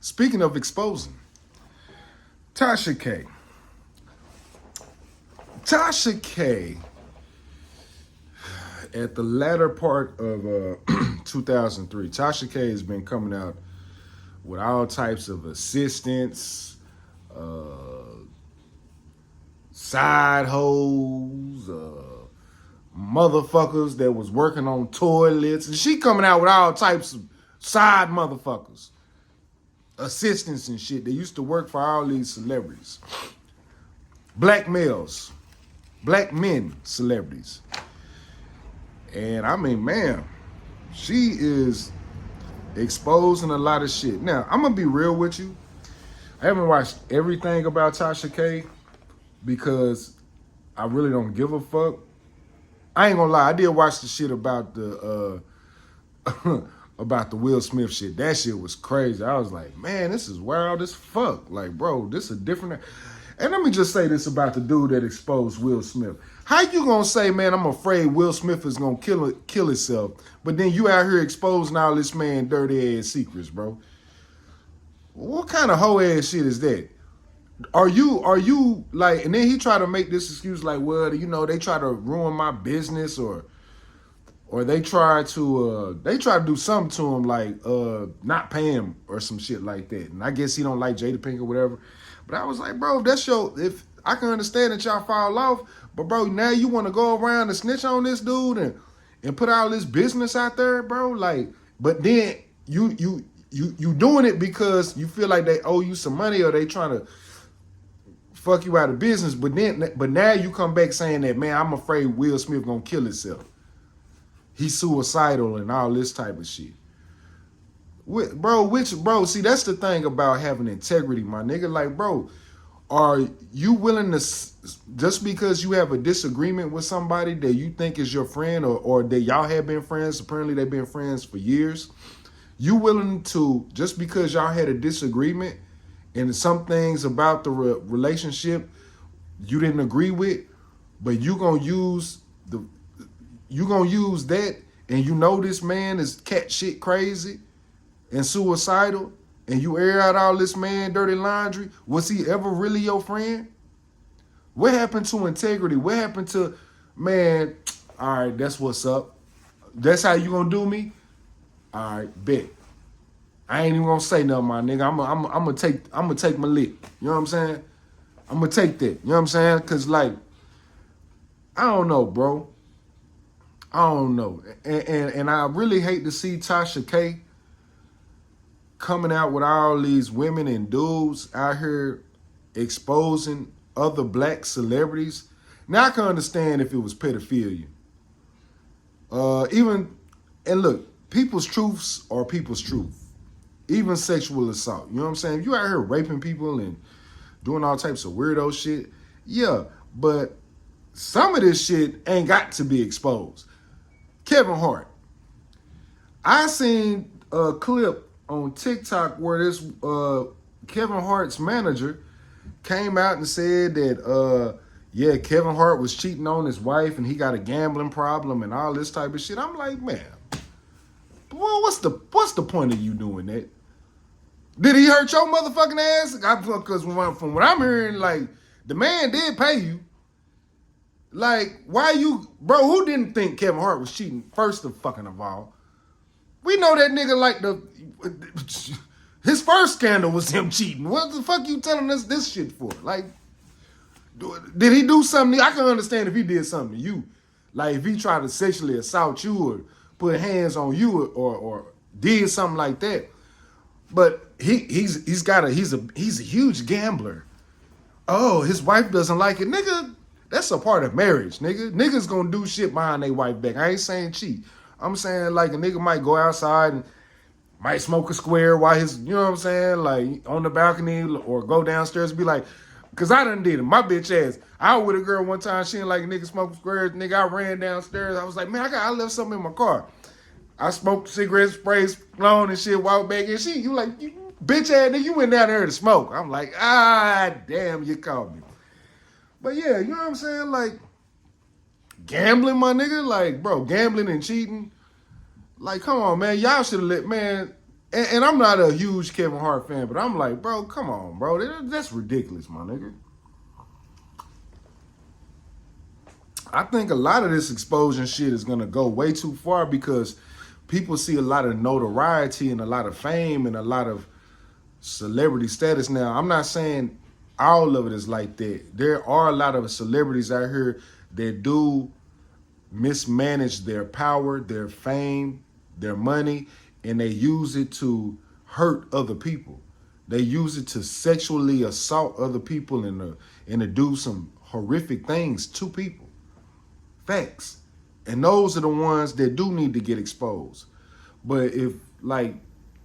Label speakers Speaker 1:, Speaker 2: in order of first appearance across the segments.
Speaker 1: Speaking of exposing, Tasha K. Tasha K. At the latter part of 2003, Tasha K has been coming out with all types of assistants, side hoes, motherfuckers that was working on toilets. And she coming out with all types of side motherfuckers, assistants and shit. They used to work for all these celebrities. Black males, black men celebrities. And I mean, man, she is exposing a lot of shit. Now, I'm going to be real with you. I haven't watched everything about Tasha K because I really don't give a fuck. I ain't gonna lie, I did watch the shit about the about the Will Smith shit. That shit was crazy. I was like, man, this is wild as fuck. Like, bro, this is different. And let me just say this about the dude that exposed Will Smith. How you gonna say, man, I'm afraid Will Smith is gonna kill himself, but then you out here exposing all this man dirty ass secrets, bro? What kind of hoe ass shit is that? Are you like, and then he tried to make this excuse like, well, you know, they try to ruin my business or they try to do something to him like not pay him or some shit like that. And I guess he don't like Jada Pink or whatever. But I was like, bro, if I can understand that y'all fall off, but bro, now you want to go around and snitch on this dude and put all this business out there, bro. Like, but then you doing it because you feel like they owe you some money or they trying to fuck you out of business. But now you come back saying that, man, I'm afraid Will Smith gonna kill himself. He's suicidal and all this type of shit. Bro, see, that's the thing about having integrity, my nigga. Like, bro, are you willing to, just because you have a disagreement with somebody that you think is your friend or that y'all have been friends, apparently they've been friends for years, you willing to, just because y'all had a disagreement and some things about the relationship you didn't agree with, but you gonna use that, and you know this man is cat shit crazy and suicidal, and you air out all this man dirty laundry. Was he ever really your friend? What happened to integrity? What happened to, man, all right, that's what's up. That's how you gonna do me? All right, bet. I ain't even gonna say nothing, my nigga. I'm gonna take my lick. You know what I'm saying? I'm gonna take that. You know what I'm saying? Cause like, I don't know, bro. I don't know. And I really hate to see Tasha K coming out with all these women and dudes out here exposing other black celebrities. Now I can understand if it was pedophilia. And look, people's truths are people's truth. Even sexual assault. You know what I'm saying? If you out here raping people and doing all types of weirdo shit, yeah, but some of this shit ain't got to be exposed. Kevin Hart. I seen a clip on TikTok where this Kevin Hart's manager came out and said that Kevin Hart was cheating on his wife and he got a gambling problem and all this type of shit. I'm like, man, well, what's the point of you doing that? Did he hurt your motherfucking ass? Because from what I'm hearing, like, the man did pay you. Like, why you, bro, who didn't think Kevin Hart was cheating? First of all. We know that nigga like his first scandal was him cheating. What the fuck you telling us this shit for? Like, did he do something? I can understand if he did something to you. Like, if he tried to sexually assault you or put hands on you or did something like that. But he's a huge gambler. Oh, his wife doesn't like it. Nigga, that's a part of marriage, nigga. Niggas gonna do shit behind their wife back. I ain't saying cheat. I'm saying like a nigga might go outside and might smoke a square while his, you know what I'm saying, like on the balcony or go downstairs and be like, cause I done did it. My bitch ass. I was with a girl one time, she didn't like a nigga smoking squares. Nigga, I ran downstairs. I was like, man, I left something in my car. I smoked cigarette sprays, blown and shit, walked back in. You like, you bitch ass nigga, you went down there to smoke. I'm like, damn, you called me. But yeah, you know what I'm saying? Like, gambling, my nigga. Like, bro, gambling and cheating. Like, come on, man. Y'all should have let, man, And I'm not a huge Kevin Hart fan, but I'm like, bro, come on, bro. That's ridiculous, my nigga. I think a lot of this exposing shit is gonna go way too far because people see a lot of notoriety and a lot of fame and a lot of celebrity status. Now, I'm not saying all of it is like that. There are a lot of celebrities out here that do mismanage their power, their fame, their money, and they use it to hurt other people. They use it to sexually assault other people and to do some horrific things to people. Facts. And those are the ones that do need to get exposed. But if like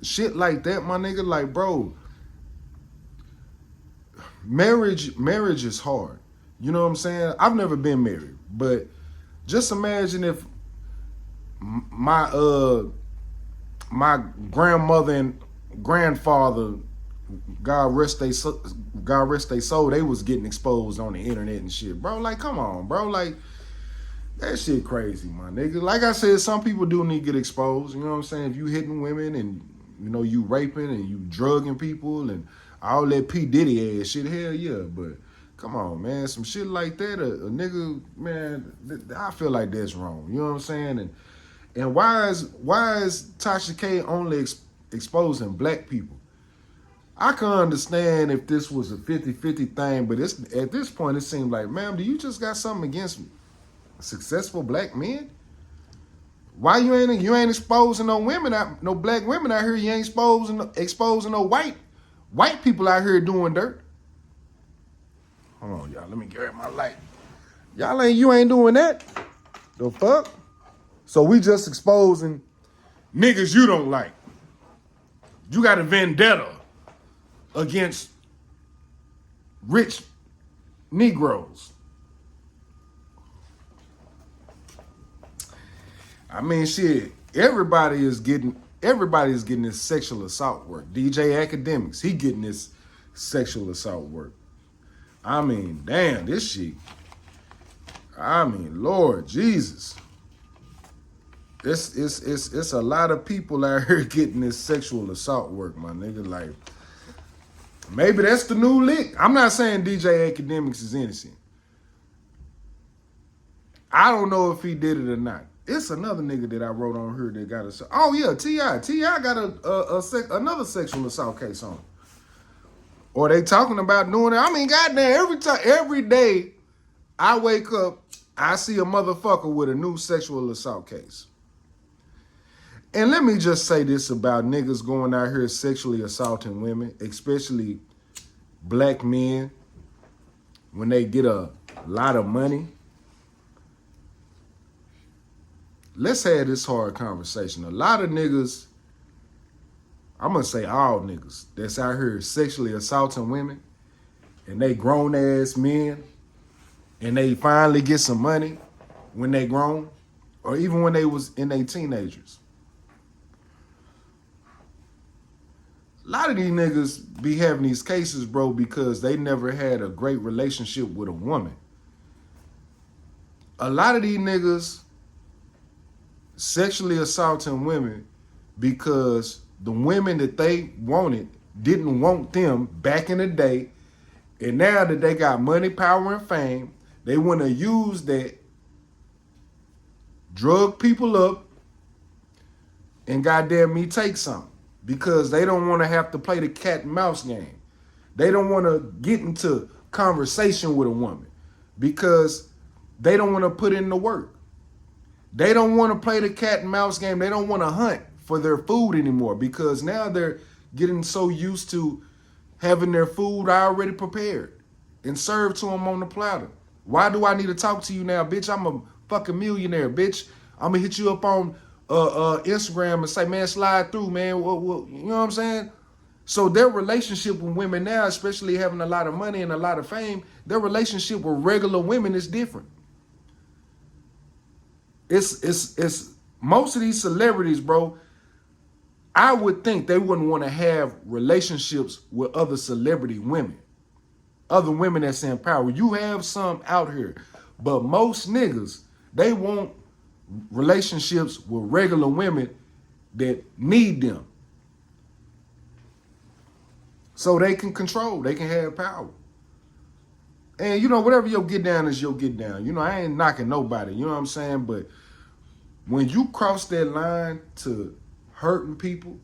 Speaker 1: shit like that, my nigga, like bro, marriage is hard. You know what I'm saying? I've never been married, but just imagine if my grandmother and grandfather, God rest they soul, they was getting exposed on the internet and shit, bro. Like, come on, bro. Like, that shit crazy, my nigga. Like I said, some people do need to get exposed. You know what I'm saying? If you hitting women and you know you raping and you drugging people and all that P Diddy ass shit, hell yeah. But come on, man, some shit like that, a nigga, man, I feel like that's wrong. You know what I'm saying? And why is Tasha K only exposing black people? I can understand if this was a 50-50 thing, but at this point it seems like, ma'am, do you just got something against successful black men? Why you ain't exposing no women out, no black women out here? You ain't exposing no white people out here doing dirt. Hold on, y'all. Let me grab my light. You ain't doing that. The fuck? So we just exposing niggas you don't like. You got a vendetta against rich Negroes. I mean, shit. Everybody's getting this sexual assault work. DJ Academics, he getting this sexual assault work. I mean, damn, this shit. I mean, Lord Jesus. It's a lot of people out here getting this sexual assault work, my nigga. Like, maybe that's the new lick. I'm not saying DJ Academics is innocent. I don't know if he did it or not. It's another nigga that I wrote on here that got a. Oh yeah, T.I. got another sexual assault case on him. Or they talking about doing it. I mean, goddamn, every day I wake up, I see a motherfucker with a new sexual assault case. And let me just say this about niggas going out here sexually assaulting women, especially black men, when they get a lot of money. Let's have this hard conversation. A lot of niggas, I'm going to say all niggas, that's out here sexually assaulting women, and they grown ass men, and they finally get some money when they grown, or even when they was in their teenagers. A lot of these niggas be having these cases, bro, because they never had a great relationship with a woman. A lot of these niggas sexually assaulting women because the women that they wanted didn't want them back in the day. And now that they got money, power, and fame, they want to use that, drug people up, and goddamn me take something. Because they don't want to have to play the cat and mouse game. They don't want to get into conversation with a woman because they don't want to put in the work. They don't want to play the cat and mouse game. They don't want to hunt for their food anymore because now they're getting so used to having their food already prepared and served to them on the platter. Why do I need to talk to you now, bitch? I'm a fucking millionaire, bitch. I'm going to hit you up on Instagram and say, man, slide through, man. You know what I'm saying? So their relationship with women now, especially having a lot of money and a lot of fame, their relationship with regular women is different. It's most of these celebrities, bro, I would think they wouldn't want to have relationships with other celebrity women, other women that's in power. You have some out here, but most niggas, they want relationships with regular women that need them. so they can control, they can have power. And, you know, whatever your get down is your get down. You know, I ain't knocking nobody, you know what I'm saying? But when you cross that line to hurting people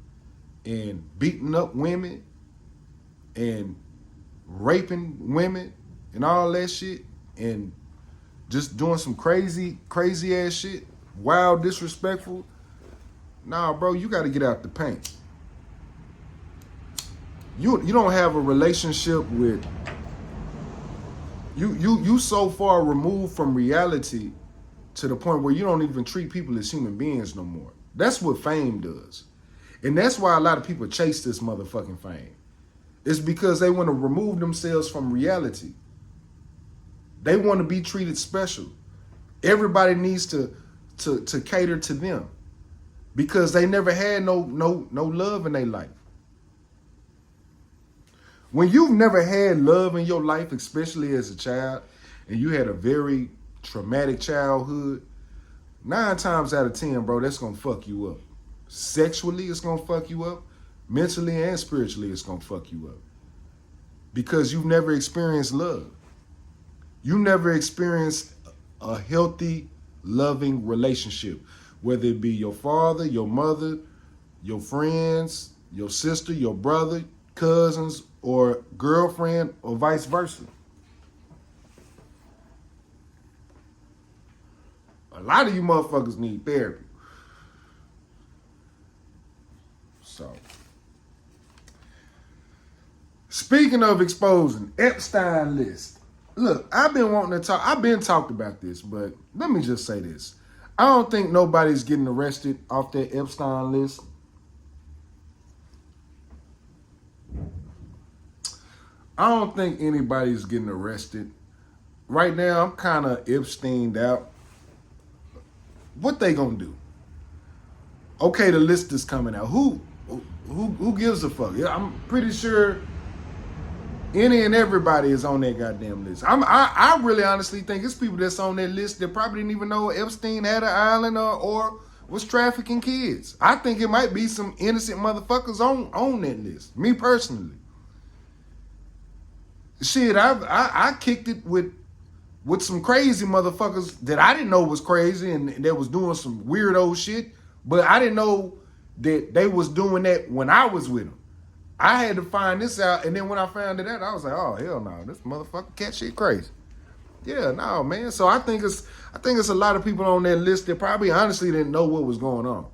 Speaker 1: and beating up women and raping women and all that shit and just doing some crazy ass shit, wild, disrespectful, nah, bro, you got to get out the paint. You don't have a relationship with you so far removed from reality to the point where you don't even treat people as human beings no more. That's what fame does. And that's why a lot of people chase this motherfucking fame. It's because they want to remove themselves from reality. They want to be treated special. Everybody needs to cater to them because they never had no love in their life. When you've never had love in your life, especially as a child, and you had a very traumatic childhood, 9 times out of 10, bro, that's going to fuck you up. Sexually, it's going to fuck you up. Mentally and spiritually, it's going to fuck you up. Because you've never experienced love. You never experienced a healthy, loving relationship. Whether it be your father, your mother, your friends, your sister, your brother, cousins, or girlfriend, or vice versa. A lot of you motherfuckers need therapy. So, speaking of exposing, Epstein list. Look, I've been talked about this, but let me just say this. I don't think nobody's getting arrested off that Epstein list. I don't think anybody's getting arrested. Right now, I'm kind of Epsteined out. What they gonna do? Okay, the list is coming out. Who gives a fuck? Yeah, I'm pretty sure any and everybody is on that goddamn list. I really honestly think it's people that's on that list that probably didn't even know Epstein had an island or was trafficking kids. I think it might be some innocent motherfuckers on that list. Me personally. Shit, I kicked it with some crazy motherfuckers that I didn't know was crazy and that was doing some weirdo shit, but I didn't know that they was doing that when I was with them. I had to find this out, and then when I found it out, I was like, oh hell no, this motherfucker cat shit crazy. Yeah, no, man. So I think it's a lot of people on that list that probably honestly didn't know what was going on.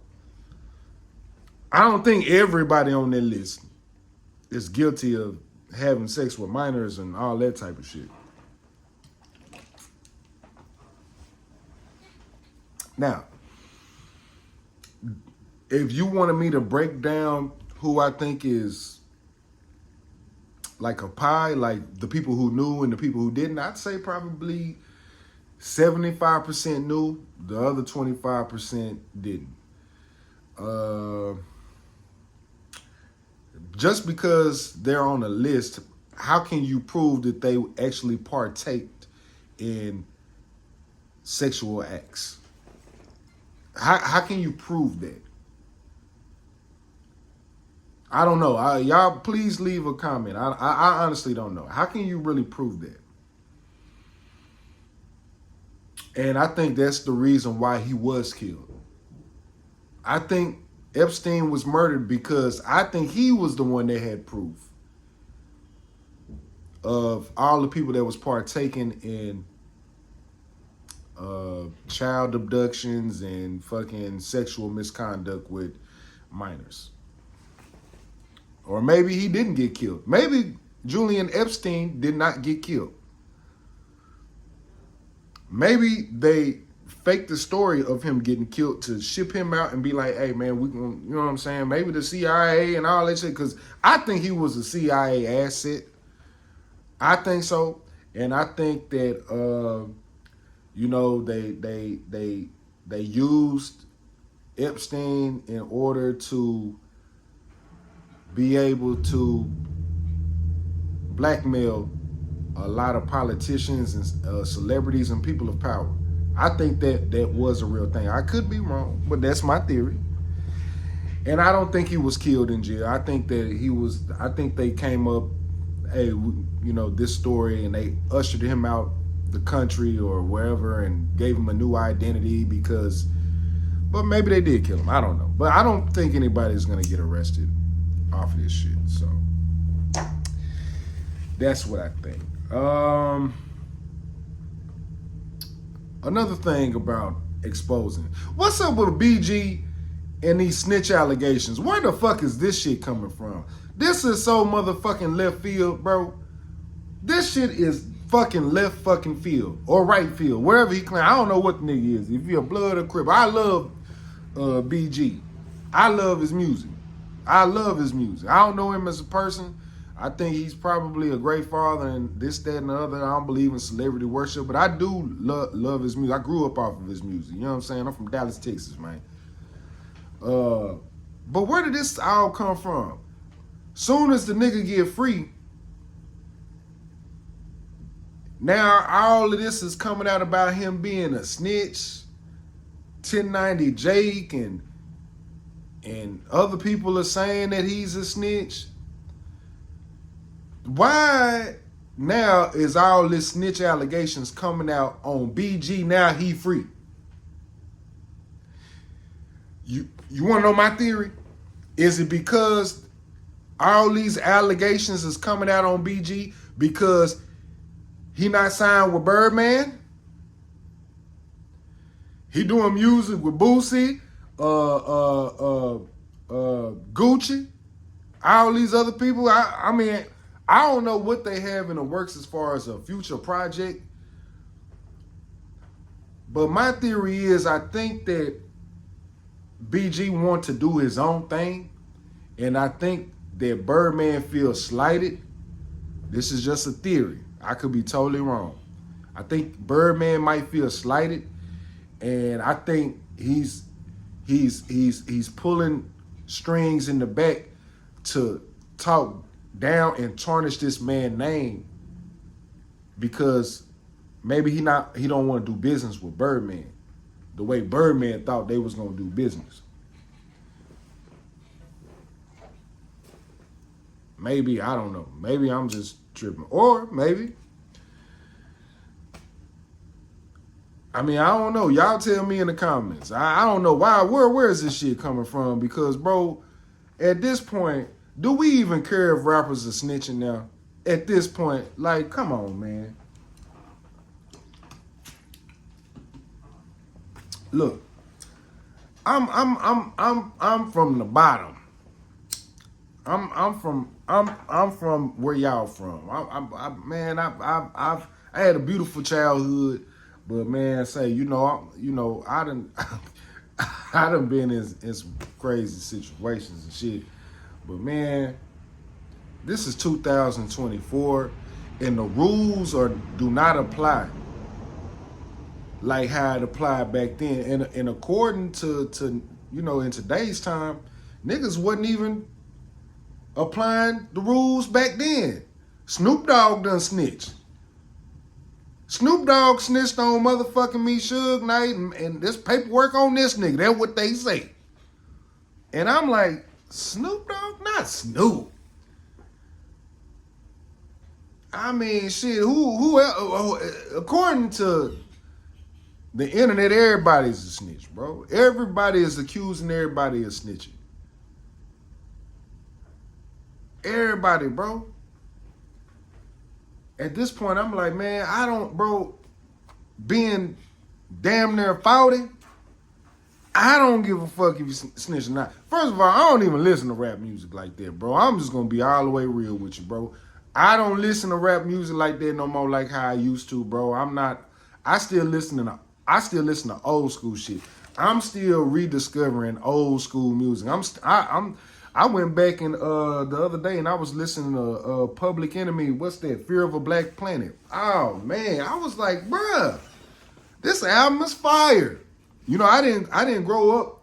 Speaker 1: I don't think everybody on that list is guilty of having sex with minors and all that type of shit. Now, if you wanted me to break down who I think is like a pie, like the people who knew and the people who didn't, I'd say probably 75% knew, the other 25% didn't. Just because they're on a list, how can you prove that they actually partaked in sexual acts? How can you prove that? I don't know. Y'all, please leave a comment. I honestly don't know. How can you really prove that? And I think that's the reason why he was killed. I think Epstein was murdered because I think he was the one that had proof of all the people that was partaking in child abductions and fucking sexual misconduct with minors. Or maybe he didn't get killed. Maybe Julian Epstein did not get killed. Maybe they faked the story of him getting killed to ship him out and be like, hey man, we can, you know what I'm saying? Maybe the CIA and all that shit, because I think he was a CIA asset. I think so. And I think that you know, they used Epstein in order to be able to blackmail a lot of politicians and celebrities and people of power. I think that was a real thing. I could be wrong, but that's my theory. And I don't think he was killed in jail. I think that he was. I think they came up, hey, this story, and they ushered him out the country or wherever, and gave him a new identity because. But maybe they did kill him. I don't know. But I don't think anybody's gonna get arrested off of this shit. So that's what I think. Another thing about exposing. What's up with BG and these snitch allegations? Where the fuck is this shit coming from? This is so motherfucking left field, bro. This shit is fucking left fucking field or right field, wherever he claims. I don't know what the nigga is. If you're a blood or crip, I love BG. I love his music. I don't know him as a person. I think he's probably a great father and this, that, and the other. I don't believe in celebrity worship, but I do love his music. I grew up off of his music. You know what I'm saying? I'm from Dallas, Texas, man. But where did this all come from? Soon as the nigga get free, now all of this is coming out about him being a snitch, 1090 Jake, and other people are saying that he's a snitch. Why now is all this snitch allegations coming out on BG? Now he free. You want to know my theory? Is it because all these allegations is coming out on BG because he not signed with Birdman? He doing music with Boosie, Gucci, all these other people. I mean, I don't know what they have in the works as far as a future project. But my theory is I think that BG want to do his own thing. And I think that Birdman feels slighted. This is just a theory. I could be totally wrong. I think Birdman might feel slighted. And I think he's pulling strings in the back to talk down and tarnish this man's name because maybe he don't want to do business with Birdman the way Birdman thought they was gonna do business. Maybe, I don't know. Maybe I'm just tripping. Or maybe, I mean, I don't know. Y'all tell me in the comments. I don't know why. Where is this shit coming from? Because, bro, at this point, do we even care if rappers are snitching now? At this point, like, come on, man. Look, I'm from the bottom. I'm from where y'all from. I had a beautiful childhood, but man, say I done I done been in some crazy situations and shit. But man, this is 2024, and the rules do not apply like how it applied back then. And according to in today's time, niggas wasn't even applying the rules back then. Snoop Dogg done snitched. Snoop Dogg snitched on motherfucking me, Suge Knight, and there's paperwork on this nigga. That's what they say. And I'm like, Snoop Dogg? Not Snoop. I mean, shit, who according to the internet, everybody's a snitch, bro. Everybody is accusing everybody of snitching. Everybody, bro. At this point, I'm like, man, being damn near 40, I don't give a fuck if you snitch or not. First of all, I don't even listen to rap music like that, bro. I'm just gonna be all the way real with you, bro. I don't listen to rap music like that no more like how I used to, bro. I still listen to old school shit. I'm still rediscovering old school music. I went back the other day and I was listening to Public Enemy. What's that? Fear of a Black Planet. Oh man, I was like, bruh, this album is fire. I didn't grow up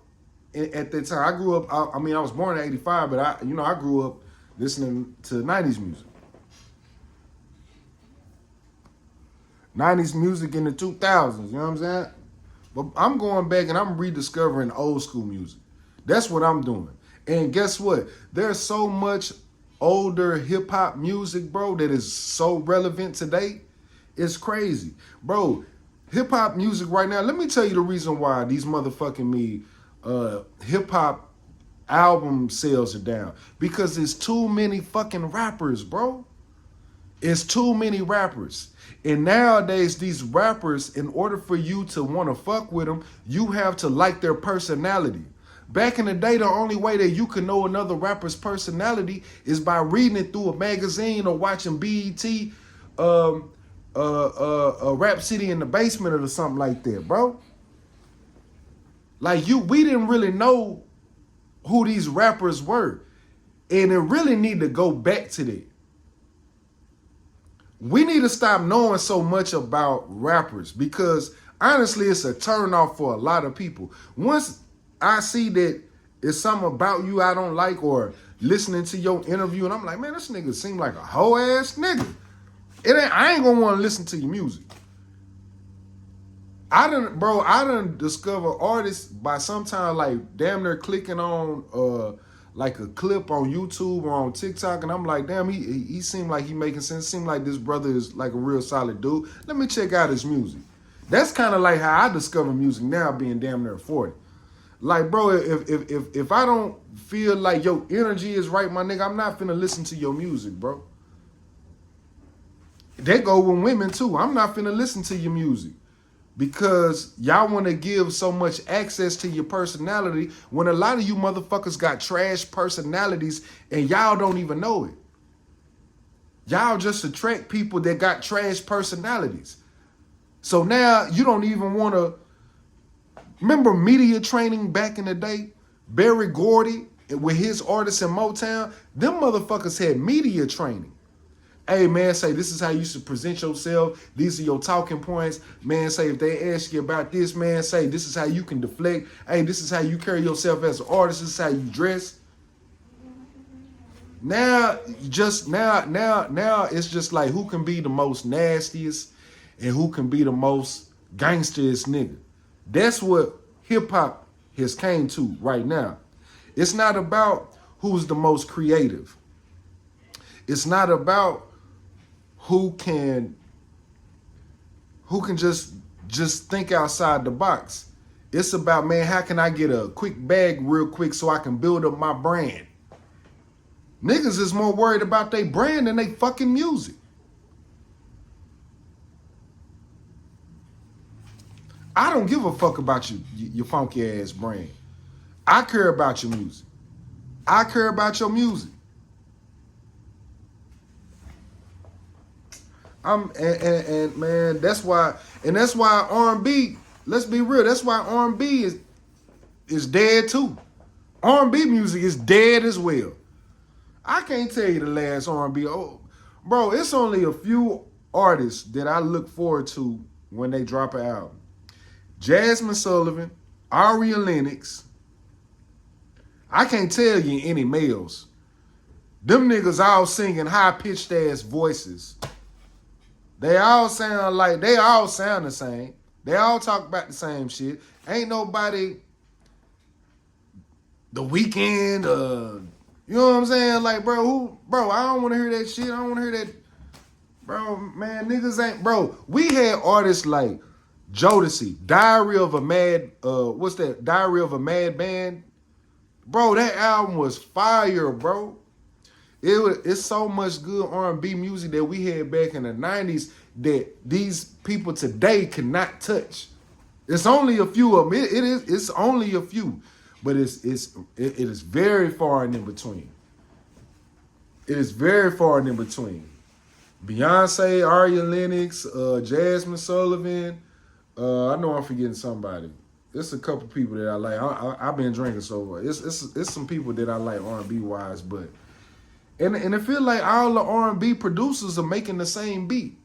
Speaker 1: at that time. I grew up. I was born in '85, but I grew up listening to '90s music. '90s music in the 2000s. You know what I'm saying? But I'm going back and I'm rediscovering old school music. That's what I'm doing. And guess what? There's so much older hip hop music, bro, that is so relevant today. It's crazy. Bro, hip hop music right now, let me tell you the reason why these motherfucking hip hop album sales are down. Because there's too many fucking rappers, bro. It's too many rappers. And nowadays, these rappers, in order for you to want to fuck with them, you have to like their personality. Back in the day, the only way that you could know another rapper's personality is by reading it through a magazine or watching BET, Rap City in the Basement or something like that, bro. Like we didn't really know who these rappers were. And it really need to go back to that. We need to stop knowing so much about rappers because honestly, it's a turnoff for a lot of people. Once I see that it's something about you I don't like or listening to your interview and I'm like, man, this nigga seem like a hoe ass nigga. I ain't gonna want to listen to your music. I done discover artists by sometimes like damn near clicking on like a clip on YouTube or on TikTok, and I'm like, damn, he seemed like he making sense. Seemed like this brother is like a real solid dude. Let me check out his music. That's kind of like how I discover music now, being damn near 40. Like, bro, if I don't feel like your energy is right, my nigga, I'm not finna listen to your music, bro. They go with women too. I'm not finna listen to your music. Because y'all want to give so much access to your personality when a lot of you motherfuckers got trash personalities and y'all don't even know it. Y'all just attract people that got trash personalities. So now you don't even want to... Remember media training back in the day? Berry Gordy with his artists in Motown? Them motherfuckers had media training. Hey, man, say this is how you should present yourself. These are your talking points. Man, say if they ask you about this, man, say this is how you can deflect. Hey, this is how you carry yourself as an artist. This is how you dress. Now it's just like who can be the most nastiest and who can be the most gangsterest nigga. That's what hip hop has came to right now. It's not about who's the most creative. It's not about who can just think outside the box. It's about, man, how can I get a quick bag real quick so I can build up my brand? Niggas is more worried about their brand than they fucking music. I don't give a fuck about your funky ass brand. I care about your music. I care about your music. And man, that's why R&B, let's be real, that's why R&B is dead too. R&B music is dead as well. I can't tell you the last R&B. Oh, bro, it's only a few artists that I look forward to when they drop an album. Jasmine Sullivan, Aria Lennox. I can't tell you any males. Them niggas all singing high-pitched ass voices. They all sound the same. They all talk about the same shit. Ain't nobody The Weeknd, you know what I'm saying? Like, bro, I don't want to hear that shit. I don't want to hear that. Bro, man, niggas ain't, bro. We had artists like Jodeci, Diary of a Madman. Bro, that album was fire, bro. It's so much good R&B music that we had back in the 90s that these people today cannot touch. It's only a few of them. It's only a few, but it is very far and in between. It is very far and in between. Beyonce, Aria Lennox, Jasmine Sullivan. I know I'm forgetting somebody. It's a couple people that I like. I've been drinking so it's some people that I like R&B wise, but and I feel like all the R&B producers are making the same beat.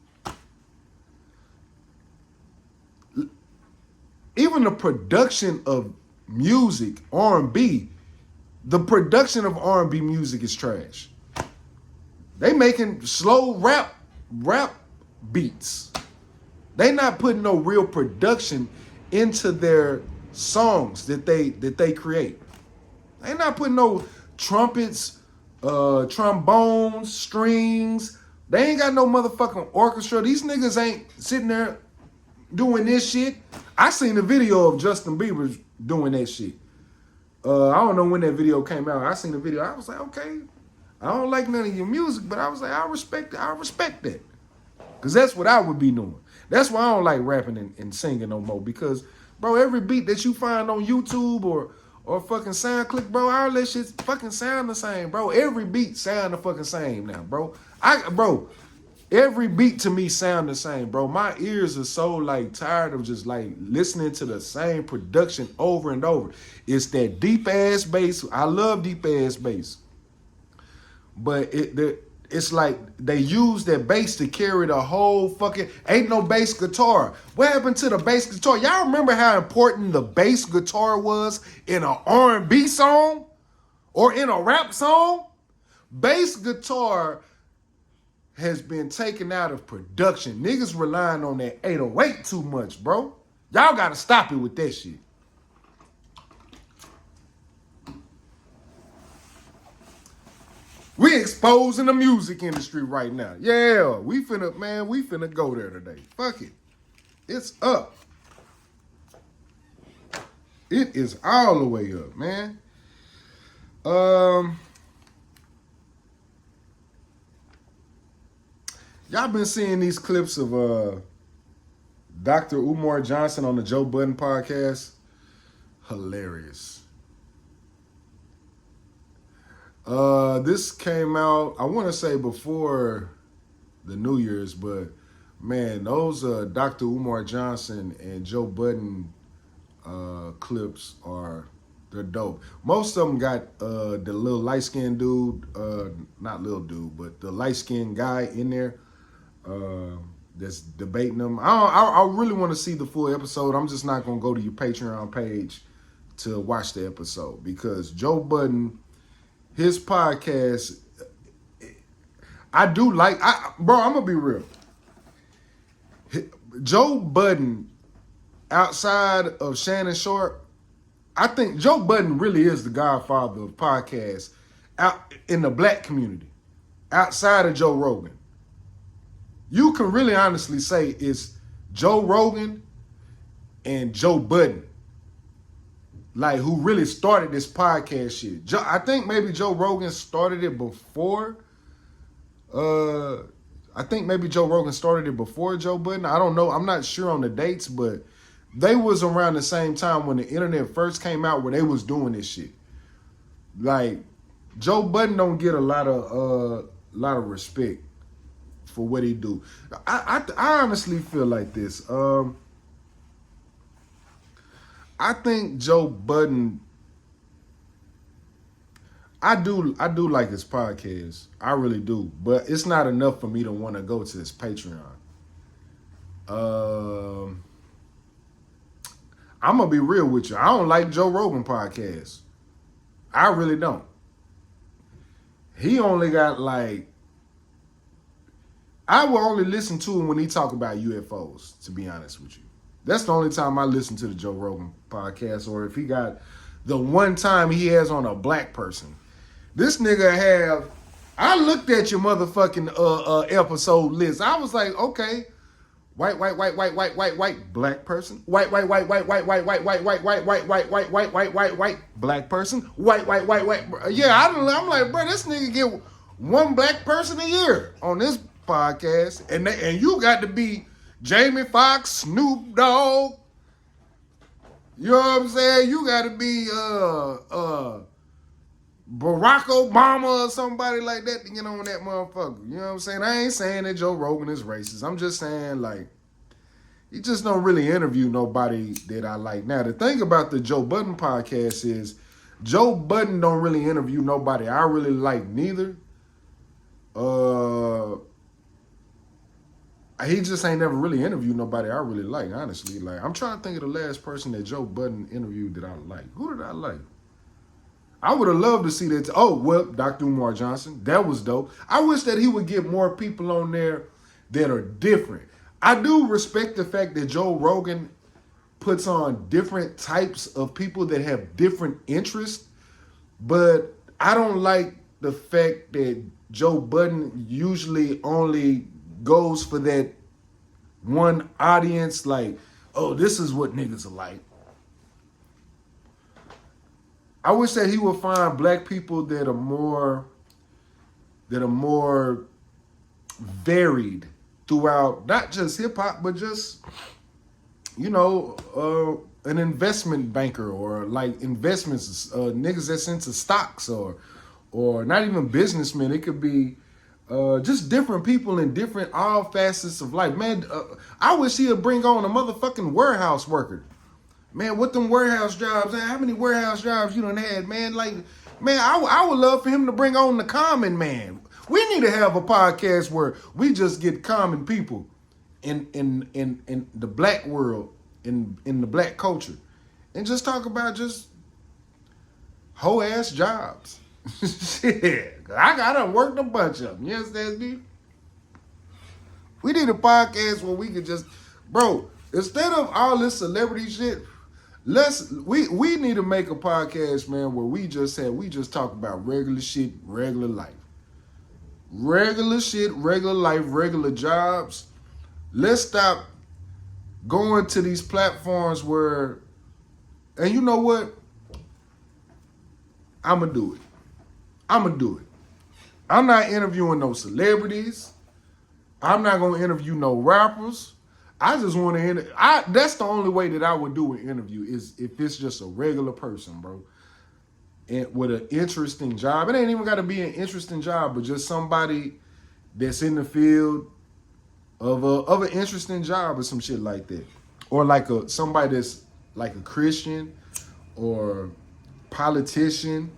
Speaker 1: Even the production of music, R&B, the production of R&B music is trash. They making slow rap beats. They not putting no real production into their songs that they create. They not putting no trumpets, trombones, strings. They ain't got no motherfucking orchestra. These niggas ain't sitting there doing this shit. I seen a video of Justin Bieber doing that shit. I don't know when that video came out. I seen the video. I was like, okay, I don't like none of your music, but I was like, I respect it. I respect that. Because that's what I would be doing. That's why I don't like rapping and singing no more. Because, bro, every beat that you find on YouTube or fucking SoundClick, bro, all that shit fucking sound the same, bro. Every beat sound the fucking same now, bro. Bro, every beat to me sound the same, bro. My ears are so, like, tired of just, like, listening to the same production over and over. It's that deep-ass bass. I love deep-ass bass. But it's like they use that bass to carry the whole fucking... Ain't no bass guitar. What happened to the bass guitar? Y'all remember how important the bass guitar was in an R&B song? Or in a rap song? Bass guitar has been taken out of production. Niggas relying on that 808 too much, bro. Y'all gotta stop it with that shit. We exposing the music industry right now. Yeah, we finna go there today. Fuck it. It's up. It is all the way up, man. Y'all been seeing these clips of Dr. Umar Johnson on the Joe Budden podcast? Hilarious. This came out, I want to say before the New Year's, but man, those Dr. Umar Johnson and Joe Budden clips they're dope. Most of them got the little light-skinned dude, not little dude, but the light-skinned guy in there that's debating them. I really want to see the full episode. I'm just not going to go to your Patreon page to watch the episode because Joe Budden, his podcast, I do like, bro, I'm going to be real. Joe Budden, outside of Shannon Sharpe, I think Joe Budden really is the godfather of podcasts out in the black community, outside of Joe Rogan. You can really honestly say it's Joe Rogan and Joe Budden, like, who really started this podcast shit. I think maybe Joe Rogan started it before. I think maybe Joe Rogan started it before Joe Budden. I don't know. I'm not sure on the dates, but they was around the same time when the internet first came out where they was doing this shit. Like, Joe Budden don't get a lot of respect for what he do. I honestly feel like this. I think Joe Budden, I do like his podcast. I really do. But it's not enough for me to want to go to his Patreon. I'm going to be real with you. I don't like Joe Rogan podcast. I really don't. He only got like, I will only listen to him when he talk about UFOs, to be honest with you. That's the only time I listen to the Joe Rogan podcast, or if he got the one time he has on a black person. This nigga I looked at your motherfucking episode list. I was like, okay, white, black person. White, black person. White. Yeah, I'm like, bro, this nigga get one black person a year on this podcast, and you got to be Jamie Foxx, Snoop Dogg. You know what I'm saying? You got to be Barack Obama or somebody like that to get on that motherfucker. You know what I'm saying? I ain't saying that Joe Rogan is racist. I'm just saying, like, he just don't really interview nobody that I like. Now, the thing about the Joe Budden podcast is Joe Budden don't really interview nobody I really like neither. He just ain't never really interviewed nobody I really like, honestly. Like, I'm trying to think of the last person that Joe Budden interviewed that I like. Who did I like? I would have loved to see that. Dr. Umar Johnson. That was dope. I wish that he would get more people on there that are different. I do respect the fact that Joe Rogan puts on different types of people that have different interests. But I don't like the fact that Joe Budden usually only goes for that one audience, like, oh, this is what niggas are like. I wish that he would find black people that are more varied throughout, not just hip hop, but just, you know, an investment banker or like investments, niggas that's into stocks or not even businessmen. It could be just different people in different all facets of life. Man, I wish he'd bring on a motherfucking warehouse worker. Man, what them warehouse jobs? How many warehouse jobs you done had, man? Like, man, I would love for him to bring on the common man. We need to have a podcast where we just get common people in the black world, in the black culture, and just talk about just hoe ass jobs. Shit, I done worked a bunch of them. You understand me? We need a podcast where we could just, bro, instead of all this celebrity shit, we need to make a podcast, man, where we just talk about regular shit, regular life. Regular shit, regular life, regular jobs. Let's stop going to these platforms where, and you know what? I'ma do it. I'm not interviewing no celebrities. I'm not gonna interview no rappers. I just want to. That's the only way that I would do an interview is if it's just a regular person, bro, and with an interesting job. It ain't even got to be an interesting job, but just somebody that's in the field of an interesting job or some shit like that, or like somebody that's like a Christian or politician,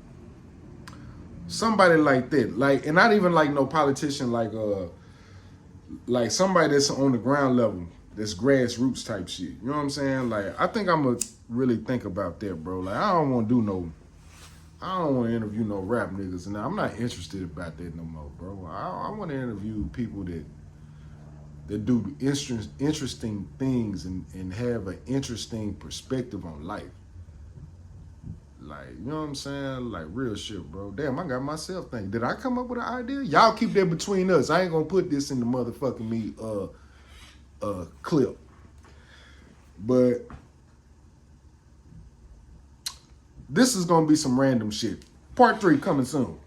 Speaker 1: somebody like that. Like, and not even like no politician, like somebody that's on the ground level. This grassroots type shit. You know what I'm saying? Like, I think I'm going to really think about that, bro. Like, I don't want to interview no rap niggas. And I'm not interested about that no more, bro. I want to interview people that do interesting things and have an interesting perspective on life. Like, you know what I'm saying? Like, real shit, bro. Damn, I got myself thinking. Did I come up with an idea? Y'all keep that between us. I ain't going to put this in the motherfucking me, clip. But this is gonna be some random shit. Part 3 coming soon.